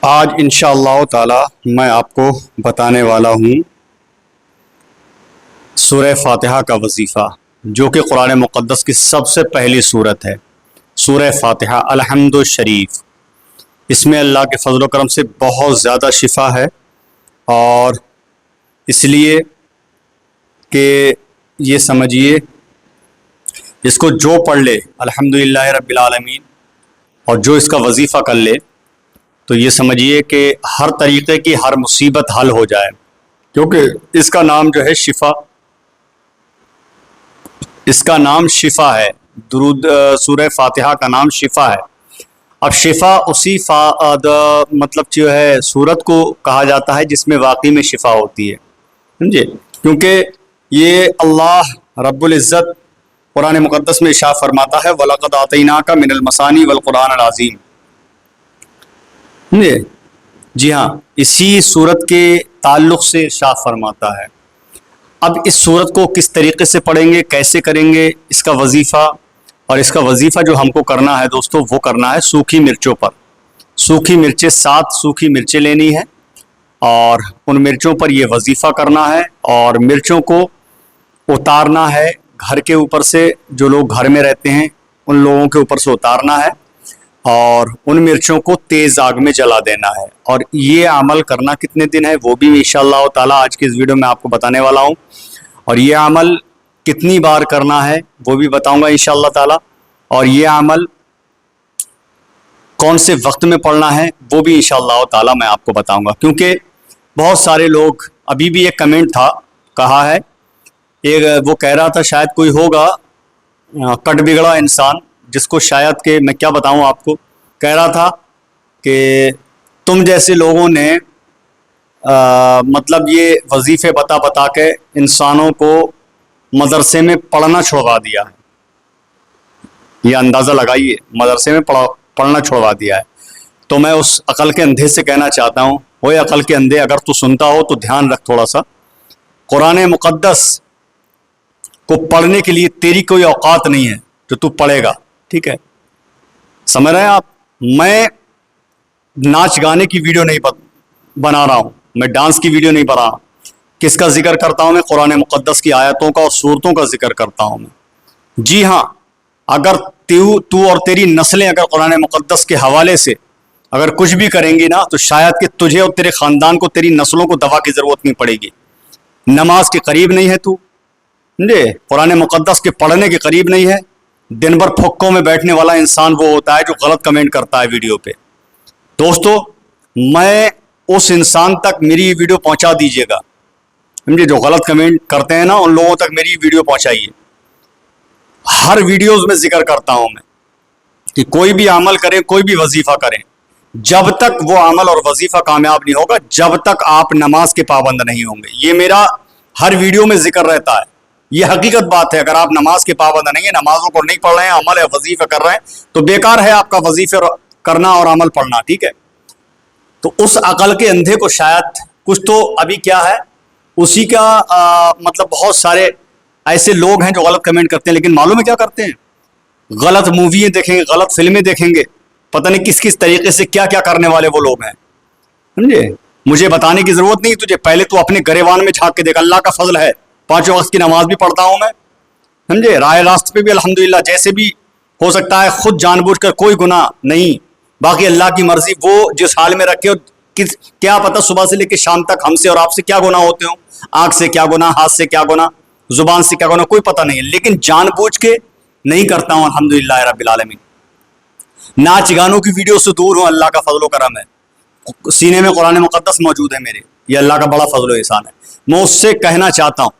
آج انشاءاللہ تعالی میں آپ کو بتانے والا ہوں سورہ فاتحہ کا وظیفہ، جو کہ قرآن مقدس کی سب سے پہلی سورت ہے۔ سورہ فاتحہ الحمد شریف، اس میں اللہ کے فضل و کرم سے بہت زیادہ شفا ہے، اور اس لیے کہ یہ سمجھیے اس کو جو پڑھ لے الحمدللہ رب العالمین، اور جو اس کا وظیفہ کر لے تو یہ سمجھیے کہ ہر طریقے کی ہر مصیبت حل ہو جائے، کیونکہ اس کا نام جو ہے شفا، اس کا نام شفا ہے۔ درود سورہ فاتحہ کا نام شفا ہے۔ اب شفا اسی مطلب جو ہے سورت کو کہا جاتا ہے جس میں واقعی میں شفا ہوتی ہے، سمجھے؟ کیونکہ یہ اللہ رب العزت قرآن مقدس میں ارشاد فرماتا ہے وَلَقَدْ آتَيْنَاكَ مِنَ الْمَثَانِي وَالْقُرْآنِ الْعَظِيمِ، جی ہاں، اسی صورت کے تعلق سے ارشاد فرماتا ہے۔ اب اس صورت کو کس طریقے سے پڑھیں گے، کیسے کریں گے، اس کا وظیفہ، اور اس کا وظیفہ جو ہم کو کرنا ہے دوستو، وہ کرنا ہے سوکھی مرچوں پر۔ سوکھی مرچیں 7 سوکھی مرچیں لینی ہے، اور ان مرچوں پر یہ وظیفہ کرنا ہے، اور مرچوں کو اتارنا ہے گھر کے اوپر سے، جو لوگ گھر میں رہتے ہیں ان لوگوں کے اوپر سے اتارنا ہے، اور ان مرچوں کو تیز آگ میں جلا دینا ہے۔ اور یہ عمل کرنا کتنے دن ہے وہ بھی انشاءاللہ تعالی آج کی اس ویڈیو میں آپ کو بتانے والا ہوں، اور یہ عمل کتنی بار کرنا ہے وہ بھی بتاؤں گا انشاءاللہ تعالی، اور یہ عمل کون سے وقت میں پڑھنا ہے وہ بھی انشاءاللہ تعالی میں آپ کو بتاؤں گا۔ کیونکہ بہت سارے لوگ، ابھی بھی ایک کمنٹ تھا، کہا ہے وہ کہہ رہا تھا شاید کوئی ہوگا کٹ بگڑا انسان، جس کو شاید کہ میں کیا بتاؤں آپ کو، کہہ رہا تھا کہ تم جیسے لوگوں نے مطلب یہ وظیفے بتا بتا کے انسانوں کو مدرسے میں پڑھنا چھوڑوا دیا ہے۔ یہ اندازہ لگائیے، مدرسے میں پڑھنا چھوڑوا دیا ہے۔ تو میں اس عقل کے اندھے سے کہنا چاہتا ہوں، اوے عقل کے اندھے، اگر تو سنتا ہو تو دھیان رکھ تھوڑا سا، قرآن مقدس کو پڑھنے کے لیے تیری کوئی اوقات نہیں ہے جو تو پڑھے گا، ٹھیک ہے؟ سمجھ رہے ہیں آپ؟ میں ناچ گانے کی ویڈیو نہیں بنا رہا ہوں، میں ڈانس کی ویڈیو نہیں بنا رہا ہوں۔ کس کا ذکر کرتا ہوں میں؟ قرآن مقدس کی آیتوں کا اور صورتوں کا ذکر کرتا ہوں میں۔ جی ہاں، اگر تو اور تیری نسلیں اگر قرآن مقدس کے حوالے سے اگر کچھ بھی کریں گی نا، تو شاید کہ تجھے اور تیرے خاندان کو، تیری نسلوں کو دوا کی ضرورت نہیں پڑے گی۔ نماز کے قریب نہیں ہے تو، قرآن مقدس کے پڑھنے کے قریب نہیں ہے، دن بھر پھکوں میں بیٹھنے والا انسان وہ ہوتا ہے جو غلط کمنٹ کرتا ہے ویڈیو پہ۔ دوستو، میں اس انسان تک میری ویڈیو پہنچا دیجئے گا، سمجھے؟ جو غلط کمنٹ کرتے ہیں نا، ان لوگوں تک میری ویڈیو پہنچائیے۔ ہر ویڈیوز میں ذکر کرتا ہوں میں کہ کوئی بھی عمل کریں، کوئی بھی وظیفہ کریں، جب تک وہ عمل اور وظیفہ کامیاب نہیں ہوگا، جب تک آپ نماز کے پابند نہیں ہوں گے۔ یہ میرا ہر ویڈیو میں ذکر رہتا ہے، یہ حقیقت بات ہے۔ اگر آپ نماز کے پابند نہیں ہیں، نمازوں کو نہیں پڑھ رہے ہیں، عمل ہے وظیفہ کر رہے ہیں، تو بیکار ہے آپ کا وظیفہ کرنا اور عمل پڑھنا، ٹھیک ہے؟ تو اس عقل کے اندھے کو شاید کچھ تو ابھی کیا ہے، اسی کا مطلب بہت سارے ایسے لوگ ہیں جو غلط کمنٹ کرتے ہیں، لیکن معلوم ہے کیا کرتے ہیں؟ غلط موویاں دیکھیں گے، غلط فلمیں دیکھیں گے، پتہ نہیں کس کس طریقے سے کیا کیا کرنے والے وہ لوگ ہیں، سمجھے؟ مجھے بتانے کی ضرورت نہیں تجھے، پہلے تو اپنے گریبان میں جھانک کے دیکھ۔ اللہ کا فضل ہے، 5 وقت کی نماز بھی پڑھتا ہوں میں، سمجھے؟ راہ راست پہ بھی الحمدللہ، جیسے بھی ہو سکتا ہے، خود جان بوجھ کر کوئی گناہ نہیں، باقی اللہ کی مرضی، وہ جس حال میں رکھے، کیا پتہ صبح سے لے کے شام تک ہم سے اور آپ سے کیا گناہ ہوتے ہوں، آنکھ سے کیا گناہ، ہاتھ سے کیا گناہ، زبان سے کیا گناہ، کوئی پتہ نہیں ہے، لیکن جان بوجھ کے نہیں کرتا ہوں الحمدللہ رب العالمین۔ ناچ گانوں کی ویڈیو سے دور ہوں، اللہ کا فضل و کرم ہے، سینے میں قرآن مقدس موجود ہے میرے، یہ اللہ کا بڑا فضل و احسان ہے۔ میں اس سے کہنا چاہتا ہوں،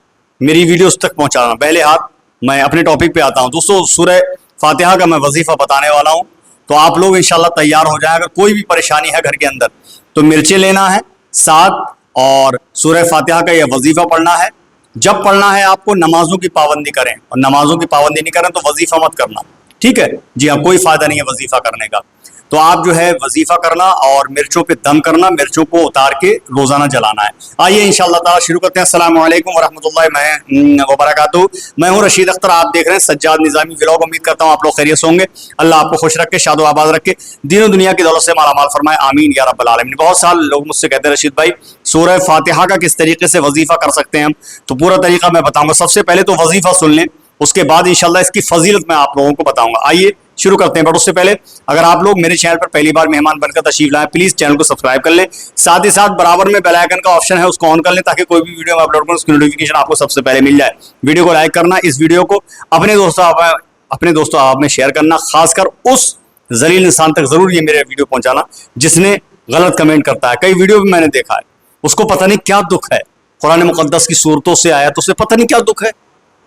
میری ویڈیوز تک پہنچا رہا ہوں۔ پہلے ہاتھ میں اپنے ٹاپک پہ آتا ہوں دوستو، سورہ فاتحہ کا میں وظیفہ بتانے والا ہوں، تو آپ لوگ انشاءاللہ تیار ہو جائیں۔ اگر کوئی بھی پریشانی ہے گھر کے اندر تو مرچیں لینا ہے 7، اور سورہ فاتحہ کا یہ وظیفہ پڑھنا ہے۔ جب پڑھنا ہے آپ کو، نمازوں کی پابندی کریں، اور نمازوں کی پابندی نہیں کریں تو وظیفہ مت کرنا، ٹھیک ہے؟ جی ہاں، کوئی فائدہ نہیں ہے وظیفہ کرنے کا۔ تو آپ جو ہے وظیفہ کرنا اور مرچوں پہ دم کرنا، مرچوں کو اتار کے روزانہ جلانا ہے۔ آئیے انشاءاللہ تعالیٰ شروع کرتے ہیں۔ السلام علیکم ورحمۃ اللہ وبرکاتہ۔ میں ہوں رشید اختر، آپ دیکھ رہے ہیں سجاد نظامی ولاگ۔ امید کرتا ہوں آپ لوگ خیریت سے ہوں گے۔ اللہ آپ کو خوش رکھے، شاد و آباد رکھے، دین و دنیا کی دولت سے مالا مال فرمائے، آمین یا رب العالمین۔ بہت سال لوگ مجھ سے کہتے ہیں رشید بھائی سورہ فاتحہ کا کس طریقے سے وظیفہ کر سکتے ہیں ہم، تو پورا طریقہ میں بتاؤں گا۔ سب سے پہلے تو وظیفہ سن لیں، اس کے بعد انشاءاللہ اس کی فضیلت میں آپ لوگوں کو بتاؤں گا۔ آئیے شروع کرتے ہیں، بٹ اس سے پہلے اگر آپ لوگ میرے چینل پر پہلی بار مہمان بن کر تشریف لائیں، پلیز چینل کو سبسکرائب کر لیں، ساتھ ہی ساتھ برابر میں بیل آئیکن کا آپشن ہے، اس کو آن کر لیں تاکہ کوئی بھی ویڈیو میں اپلوڈ کروں اس کی نوٹیفیکیشن آپ کو سب سے پہلے مل جائے۔ ویڈیو کو لائک کرنا، اس ویڈیو کو اپنے دوستوں آپ میں شیئر کرنا، خاص کر اس ذلیل انسان تک ضرور یہ میرے ویڈیو پہنچانا جس نے غلط کمنٹ کرتا ہے۔ کئی ویڈیو بھی میں نے دیکھا ہے، اس کو پتہ نہیں کیا دکھ ہے، قرآن مقدس کی صورتوں سے آیا تو اسے پتہ نہیں کیا دکھ ہے۔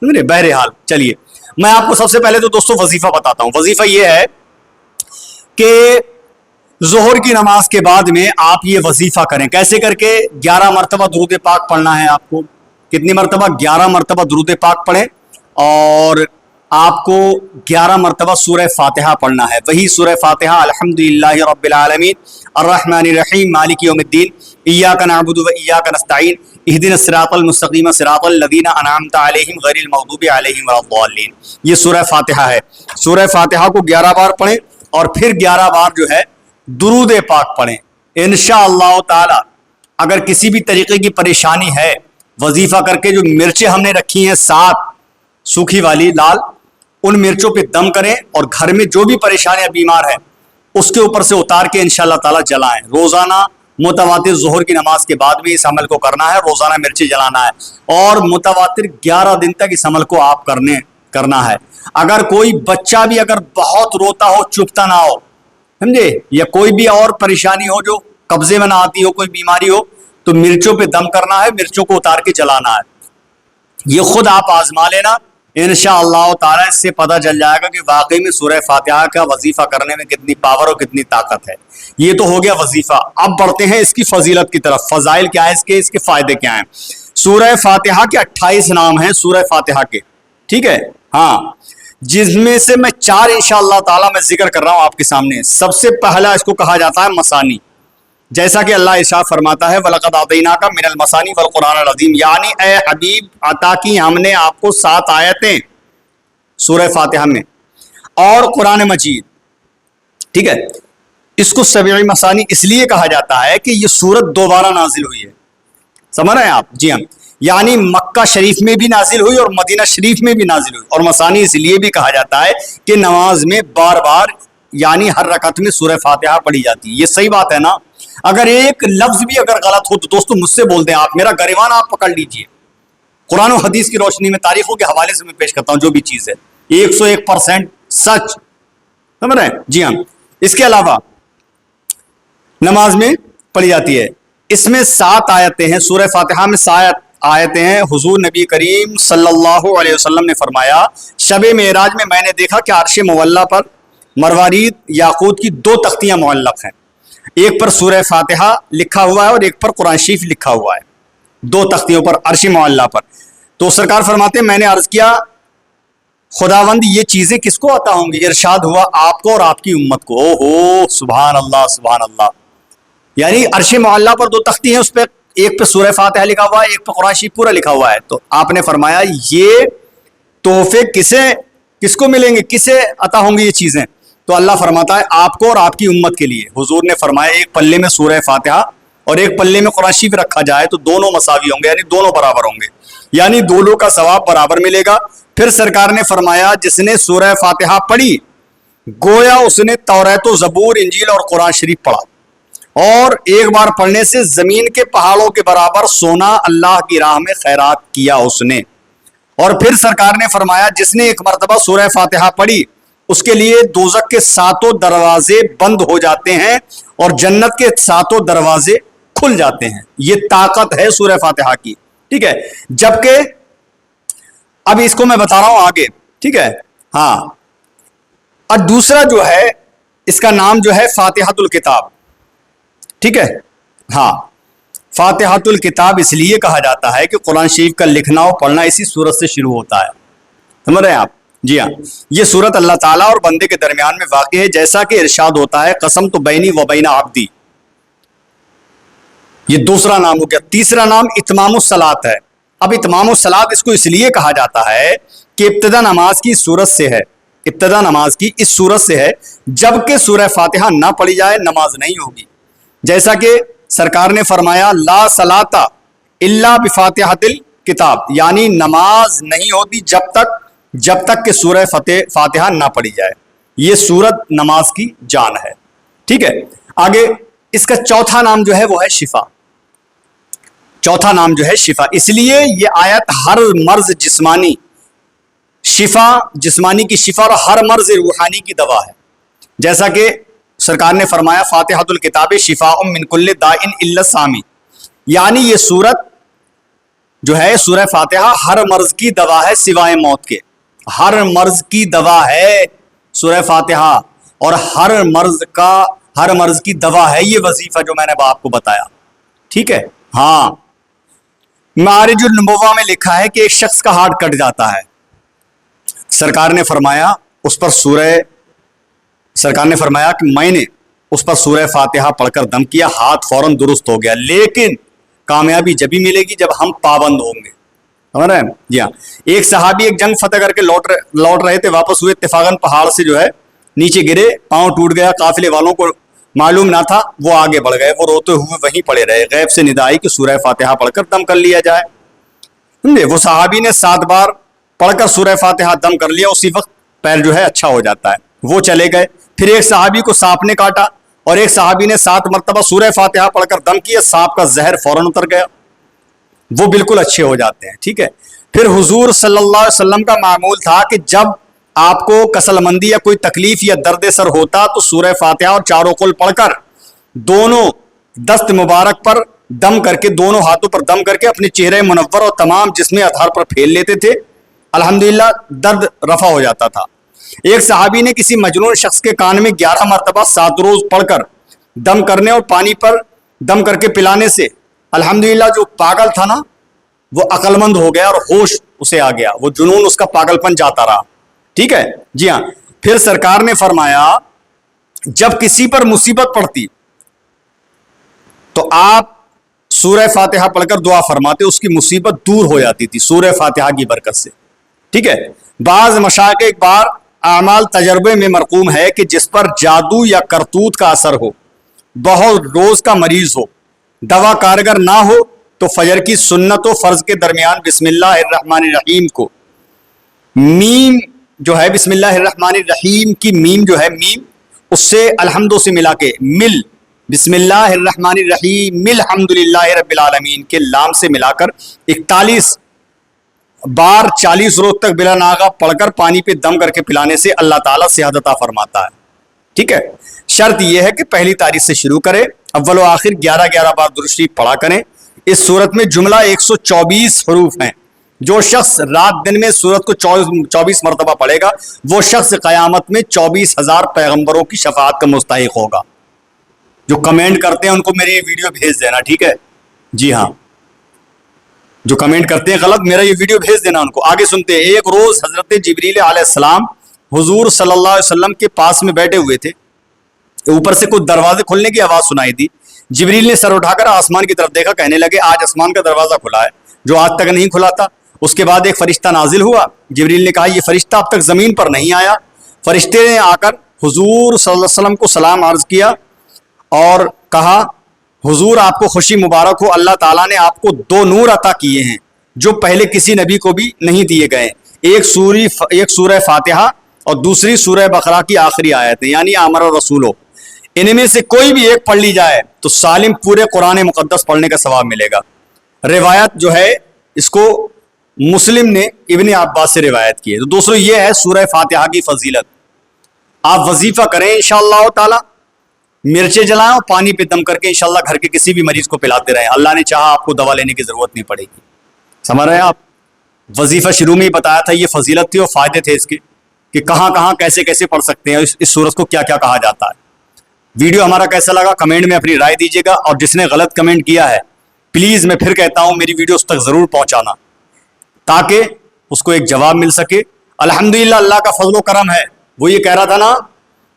بہرحال چلیے میں آپ کو سب سے پہلے تو دوستوں وظیفہ بتاتا ہوں۔ وظیفہ یہ ہے کہ ظہر کی نماز کے بعد میں آپ یہ وظیفہ کریں۔ کیسے کر کے؟ 11 مرتبہ درود پاک پڑھنا ہے آپ کو۔ کتنی مرتبہ؟ 11 مرتبہ درود پاک پڑھیں، اور آپ کو 11 مرتبہ سورہ فاتحہ پڑھنا ہے۔ وہی سورہ فاتحہ، الحمدللہ رب العالمین الرحمن الرحیم مالک یوم الدین ایاک نعبد و ایاک نستعین اہدنا الصراط المستقیم صراط الذین انعمت علیہم غیر المغضوب علیہم ولا الضالین۔ یہ سورہ فاتحہ ہے۔ سورہ فاتحہ کو 11 بار پڑھیں اور پھر 11 بار جو ہے درود پاک پڑھیں۔ انشاءاللہ تعالی اگر کسی بھی طریقے کی پریشانی ہے، وظیفہ کر کے جو مرچیں ہم نے رکھی ہیں 7 سوکھی والی لال، ان مرچوں پہ دم کریں، اور گھر میں جو بھی پریشانیاں بیمار ہے اس کے اوپر سے اتار کے انشاءاللہ تعالی جلائیں۔ روزانہ متواتر ظہر کی نماز کے بعد بھی اس عمل کو کرنا ہے، روزانہ مرچیں جلانا ہے، اور متواتر 11 دن تک اس عمل کو آپ کرنا ہے۔ اگر کوئی بچہ بھی اگر بہت روتا ہو، چپتا نہ ہو، سمجھے، یا کوئی بھی اور پریشانی ہو جو قبضے میں نہ آتی ہو، کوئی بیماری ہو، تو مرچوں پہ دم کرنا ہے، مرچوں کو اتار کے جلانا ہے۔ یہ خود آپ آزما لینا، انشاءاللہ تعالی اس سے پتہ چل جائے گا کہ واقعی میں سورہ فاتحہ کا وظیفہ کرنے میں کتنی پاور اور کتنی طاقت ہے۔ یہ تو ہو گیا وظیفہ۔ اب بڑھتے ہیں اس کی فضیلت کی طرف۔ فضائل کیا ہے اس کے فائدے کیا ہیں؟ سورہ فاتحہ کے 28 نام ہیں سورہ فاتحہ کے، ٹھیک ہے، ہاں، جس میں سے میں 4 انشاءاللہ تعالی میں ذکر کر رہا ہوں آپ کے سامنے۔ سب سے پہلا اس کو کہا جاتا ہے مثانی، جیسا کہ اللہ ارشاد فرماتا ہے وَلَقَدْ آتَيْنَاكَ مِنَ الْمَثَانِي وَالْقُرْآنِ الْعَظِيمِ، یعنی اے حبیب عطا کی ہم نے آپ کو 7 آیتیں سورہ فاتحہ میں اور قرآن مجید، ٹھیک ہے۔ اس کو سبعی مثانی اس لیے کہا جاتا ہے کہ یہ سورت دوبارہ نازل ہوئی ہے، سمجھ رہے ہیں آپ؟ جی ہاں، یعنی مکہ شریف میں بھی نازل ہوئی اور مدینہ شریف میں بھی نازل ہوئی۔ اور مثانی اس لیے بھی کہا جاتا ہے کہ نماز میں بار بار یعنی ہر رکعت میں سورہ فاتحہ پڑھی جاتی ہے۔ یہ صحیح بات ہے نا؟ اگر ایک لفظ بھی اگر غلط ہو تو دوستو مجھ سے بول دیں، آپ میرا گریبان آپ پکڑ لیجئے۔ قرآن و حدیث کی روشنی میں، تاریخوں کے حوالے سے میں پیش کرتا ہوں جو بھی چیز ہے، 101% سچ، سمجھ رہے ہیں؟ جی ہاں۔ اس کے علاوہ نماز میں پڑھی جاتی ہے۔ اس میں 7 آیتیں ہیں، سورہ فاتحہ میں 7 آیتیں ہیں۔ حضور نبی کریم صلی اللہ علیہ وسلم نے فرمایا شب معراج میں نے دیکھا کہ عرش معلیٰ پر مروارید یاقوت کی 2 تختیاں معلق ہیں، ایک پر سورہ فاتحہ لکھا ہوا ہے اور ایک پر قرآن شریف لکھا ہوا ہے، 2 تختیوں پر عرش معلیٰ پر۔ تو سرکار فرماتے ہیں میں نے عرض کیا خداوند یہ چیزیں کس کو عطا ہوں گی؟ ارشاد ہوا آپ کو اور آپ کی امت کو۔ اوہو، سبحان اللہ سبحان اللہ۔ یعنی عرش معلیٰ پر 2 تختی ہیں، اس پہ ایک پہ سورہ فاتحہ لکھا ہوا ہے، ایک پہ قرآن شریف پورا لکھا ہوا ہے۔ تو آپ نے فرمایا یہ تحفے کس کو ملیں گے، کسے عطا ہوں گی یہ چیزیں؟ تو اللہ فرماتا ہے آپ کو اور آپ کی امت کے لیے۔ حضور نے فرمایا ایک پلے میں سورہ فاتحہ اور ایک پلے میں قرآن شریف رکھا جائے تو دونوں مساوی ہوں گے، یعنی دونوں برابر ہوں گے، یعنی دونوں کا ثواب برابر ملے گا۔ پھر سرکار نے فرمایا جس نے سورہ فاتحہ پڑھی گویا اس نے توریت و زبور انجیل اور قرآن شریف پڑھا، اور ایک بار پڑھنے سے زمین کے پہاڑوں کے برابر سونا اللہ کی راہ میں خیرات کیا اس نے۔ اور پھر سرکار نے فرمایا جس نے ایک مرتبہ سورہ فاتحہ پڑھی اس کے لیے دوزخ کے 7 دروازے بند ہو جاتے ہیں اور جنت کے 7 دروازے کھل جاتے ہیں۔ یہ طاقت ہے سورہ فاتحہ کی، ٹھیک ہے۔ جبکہ اب اس کو میں بتا رہا ہوں آگے، ٹھیک ہے، ہاں۔ اور دوسرا جو ہے اس کا نام جو ہے فاتحۃ الکتاب، ٹھیک ہے، ہاں۔ فاتحۃ الکتاب اس لیے کہا جاتا ہے کہ قرآن شریف کا لکھنا اور پڑھنا اسی سورت سے شروع ہوتا ہے، سمجھ رہے ہیں آپ؟ جی ہاں، یہ صورت اللہ تعالیٰ اور بندے کے درمیان میں واقع ہے، جیسا کہ ارشاد ہوتا ہے قسم تو بینی و بین عبدی، یہ دوسرا نام ہو گیا۔ تیسرا نام اتمام الصلاۃ ہے۔ اب اتمام الصلاۃ اس کو اس لیے کہا جاتا ہے کہ ابتدا نماز کی صورت سے ہے، ابتدا نماز کی اس صورت سے ہے، جبکہ سورہ فاتحہ نہ پڑھی جائے نماز نہیں ہوگی، جیسا کہ سرکار نے فرمایا لا صلاۃ الا بفاتحۃ الکتاب، یعنی نماز نہیں ہوتی جب تک کہ سورہ فاتحہ نہ پڑھی جائے۔ یہ سورت نماز کی جان ہے، ٹھیک ہے۔ آگے اس کا چوتھا نام جو ہے وہ ہے شفا، چوتھا نام جو ہے شفا، اس لیے یہ آیت ہر مرض جسمانی، شفا جسمانی کی شفا، اور ہر مرض روحانی کی دوا ہے، جیسا کہ سرکار نے فرمایا فاتحۃ الکتاب شفاء من کل داء الا السامی، یعنی یہ سورت جو ہے سورہ فاتحہ ہر مرض کی دوا ہے سوائے موت کے، ہر مرض کی دوا ہے سورہ فاتحہ، اور ہر مرض کی دوا ہے یہ وظیفہ جو میں نے آپ کو بتایا، ٹھیک ہے۔ ہاں، معارج النبوہ میں لکھا ہے کہ ایک شخص کا ہارٹ کٹ جاتا ہے، سرکار نے فرمایا کہ میں نے اس پر سورہ فاتحہ پڑھ کر دم کیا، ہاتھ فوراً درست ہو گیا، لیکن کامیابی جبھی ملے گی جب ہم پابند ہوں گے، سمجھ رہے ہیں؟ جی ہاں، ایک صحابی ایک جنگ فتح کر کے لوٹ رہے تھے، واپس ہوئے، اتفاقاً پہاڑ سے جو ہے نیچے گرے، پاؤں ٹوٹ گیا، قافلے والوں کو معلوم نہ تھا، وہ آگے بڑھ گئے، وہ روتے ہوئے وہیں پڑے رہے، غیب سے ندا آئی کہ سورہ فاتحہ پڑھ کر دم کر لیا جائے، وہ صحابی نے 7 بار پڑھ کر سورہ فاتحہ دم کر لیا، اسی وقت پیر جو ہے اچھا ہو جاتا ہے، وہ چلے گئے۔ پھر ایک صحابی کو سانپ نے کاٹا، اور ایک صحابی نے 7 مرتبہ سورہ فاتحہ پڑھ کر دم کیا، سانپ کا زہر فوراً اتر گیا، وہ بالکل اچھے ہو جاتے ہیں، ٹھیک ہے۔ پھر حضور صلی اللہ علیہ وسلم کا معمول تھا کہ جب آپ کو کسل مندی یا کوئی تکلیف یا درد سر ہوتا تو سورہ فاتحہ اور چاروں قل پڑھ کر دونوں دست مبارک پر دم کر کے، دونوں ہاتھوں پر دم کر کے اپنے چہرے منور اور تمام جسم اطہار پر پھیل لیتے تھے، الحمدللہ درد رفع ہو جاتا تھا۔ ایک صحابی نے کسی مجنون شخص کے کان میں 11 مرتبہ 7 روز پڑھ کر دم کرنے اور پانی پر دم کر کے پلانے سے الحمدللہ جو پاگل تھا نا وہ عقل مند ہو گیا اور ہوش اسے آ گیا، وہ جنون اس کا پاگل پن جاتا رہا، ٹھیک ہے جی ہاں۔ پھر سرکار نے فرمایا جب کسی پر مصیبت پڑتی تو آپ سورہ فاتحہ پڑھ کر دعا فرماتے، اس کی مصیبت دور ہو جاتی تھی سورہ فاتحہ کی برکت سے، ٹھیک ہے۔ بعض مشائخ ایک بار اعمال تجربے میں مرقوم ہے کہ جس پر جادو یا کرتوت کا اثر ہو، بہت روز کا مریض ہو، دوا کارگر نہ ہو تو فجر کی سنت و فرض کے درمیان بسم اللہ الرحمن الرحیم کو میم جو ہے، بسم اللہ الرحمن الرحیم کی میم جو ہے، میم اس سے الحمد سے ملا کے مل، بسم اللہ الرحمن الرحیم مل الحمدللہ رب العالمین کے لام سے ملا کر 41 بار 40 روز تک بلا ناغہ پڑھ کر پانی پہ دم کر کے پلانے سے اللہ تعالیٰ صحت عطا فرماتا ہے، ٹھیک ہے۔ شرط یہ ہے کہ پہلی تاریخ سے شروع کرے، اول و آخر 11 بار درود شریف پڑھا کریں۔ اس صورت میں جملہ 124 حروف ہیں، جو شخص رات دن میں سورت کو 24 مرتبہ پڑھے گا وہ شخص قیامت میں 24,000 پیغمبروں کی شفاعت کا مستحق ہوگا۔ جو کمنٹ کرتے ہیں ان کو میری یہ ویڈیو بھیج دینا، ٹھیک ہے جی ہاں، جو کمنٹ کرتے ہیں غلط میرا یہ ویڈیو بھیج دینا ان کو۔ آگے سنتے ہیں، ایک روز حضرت جبریل علیہ السلام حضور صلی اللہ علیہ وسلم کے پاس میں بیٹھے ہوئے تھے، اوپر سے کچھ دروازے کھلنے کی آواز سنائی دی، جبریل نے سر اٹھا کر آسمان کی طرف دیکھا، کہنے لگے آج آسمان کا دروازہ کھلا ہے جو آج تک نہیں کھلا تھا۔ اس کے بعد ایک فرشتہ نازل ہوا، جبریل نے کہا یہ فرشتہ اب تک زمین پر نہیں آیا۔ فرشتے نے آ کر حضور صلی اللہ علیہ وسلم کو سلام عرض کیا اور کہا حضور آپ کو خوشی مبارک ہو، اللہ تعالیٰ نے آپ کو 2 نور عطا کیے ہیں جو پہلے کسی نبی کو بھی نہیں دیے گئے، ایک سورہ فاتحہ اور دوسری سورہ بقرہ کی آخری آیت ہے، یعنی آمر الرسولو، ان میں سے کوئی بھی ایک پڑھ لی جائے تو سالم پورے قرآن مقدس پڑھنے کا ثواب ملے گا۔ روایت جو ہے اس کو مسلم نے ابن عباس سے روایت کی ہے۔ تو دوستو یہ ہے سورہ فاتحہ کی فضیلت، آپ وظیفہ کریں انشاءاللہ تعالی، مرچیں جلائیں اور پانی پہ دم کر کے انشاءاللہ گھر کے کسی بھی مریض کو پلاتے رہیں، اللہ نے چاہا آپ کو دوا لینے کی ضرورت نہیں پڑے گی۔ سمجھ رہے ہیں آپ؟ وظیفہ شروع میں ہی بتایا تھا، یہ فضیلت تھی اور فائدے تھے اس کے کہ کہاں کہاں کیسے کیسے پڑھ سکتے ہیں، اس سورت کو کیا کیا کہا جاتا ہے۔ ویڈیو ہمارا کیسا لگا کمنٹ میں اپنی رائے دیجیے گا، اور جس نے غلط کمنٹ کیا ہے پلیز میں پھر کہتا ہوں میری ویڈیو اس تک ضرور پہنچانا تاکہ اس کو ایک جواب مل سکے۔ الحمدللہ اللہ کا فضل و کرم ہے. وہ یہ کہہ رہا تھا نا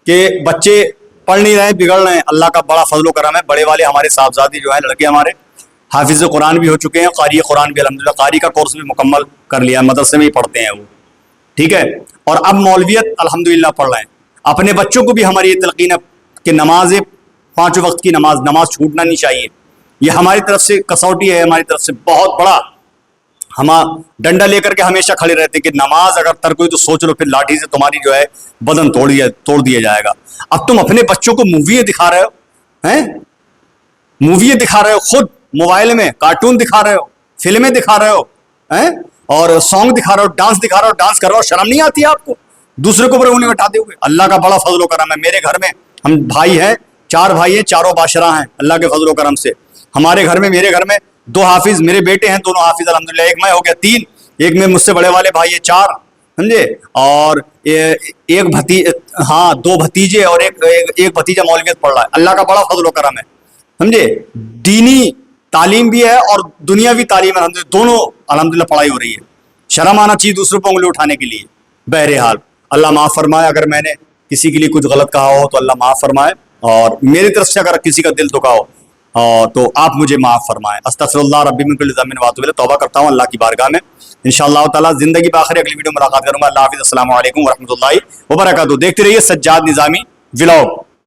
کہ بچے پڑھ نہیں رہے بگڑ رہے ہیں, اللہ کا بڑا فضل و کرم ہے. بڑے والے ہمارے صاحبزادی جو ہیں لڑکے ہمارے حافظ قرآن بھی ہو چکے ہیں, قاری قرآن بھی الحمدللہ قاری کا کورس بھی مکمل کر لیا, مدرسے میں ہی پڑھتے ہیں وہ, ٹھیک ہے. اور اب مولویت الحمدللہ پڑھ رہے ہیں. اپنے بچوں کو بھی ہماری یہ تلقین ہے کہ نماز 5 وقت کی نماز چھوٹنا نہیں چاہیے. یہ ہماری طرف سے کسوٹی ہے, ہماری طرف سے بہت بڑا. ہم ڈنڈا لے کر کے ہمیشہ کھڑے رہتے کہ نماز اگر ترک ہوئی تو سوچ لو پھر لاٹھی سے تمہاری جو ہے بدن توڑ دیا جائے گا. اب تم اپنے بچوں کو موویاں دکھا رہے ہو, موویاں دکھا رہے ہو, خود موبائل میں کارٹون دکھا رہے ہو, فلمیں دکھا رہے ہو, اور سانگ دکھا رہے ہو, ڈانس دکھا رہے ہو, ڈانس کر رہے ہو. شرم نہیں آتی آپ کو دوسرے کو اوپر انہیں بٹاتے ہوئے؟ اللہ کا بڑا فضل و کرم ہے. میرے گھر میں ہم بھائی ہیں, 4 بھائی ہیں, چاروں باشرہ ہیں اللہ کے فضل و کرم سے. ہمارے گھر میں میرے گھر میں 2 حافظ, میرے بیٹے ہیں دونوں حافظ الحمدللہ. ایک میں ہو گیا 3, ایک میں مجھ سے بڑے والے بھائی ہے 4, سمجھے. اور ایک 2 بھتیجے اور ایک بھتیجا مولویت پڑھ رہا ہے. اللہ کا بڑا فضل و کرم ہے, سمجھے. دینی تعلیم بھی ہے اور دنیاوی تعلیم الحمدللہ دونوں الحمدللہ پڑھائی ہو رہی ہے. شرم آنا چاہیے دوسروں پہ انگلی اٹھانے کے لیے. بہرحال اللہ معاف فرمائے, اگر میں نے کسی کے لیے کچھ غلط کہا ہو تو اللہ معاف فرمائے, اور میری طرف سے اگر کسی کا دل دکھا ہو تو آپ مجھے معاف فرمائیں. استغفر اللہ ربی من کل ذنب واتوب الیہ, توبہ کرتا ہوں اللہ کی بارگاہ میں. انشاءاللہ تعالی زندگی بآخر اگلی ویڈیو ملاقات کروں گا. اللہ حافظ, السلام علیکم ورحمۃ اللہ وبرکاتہ. دیکھتے رہیے سجاد نظامی ولاگ.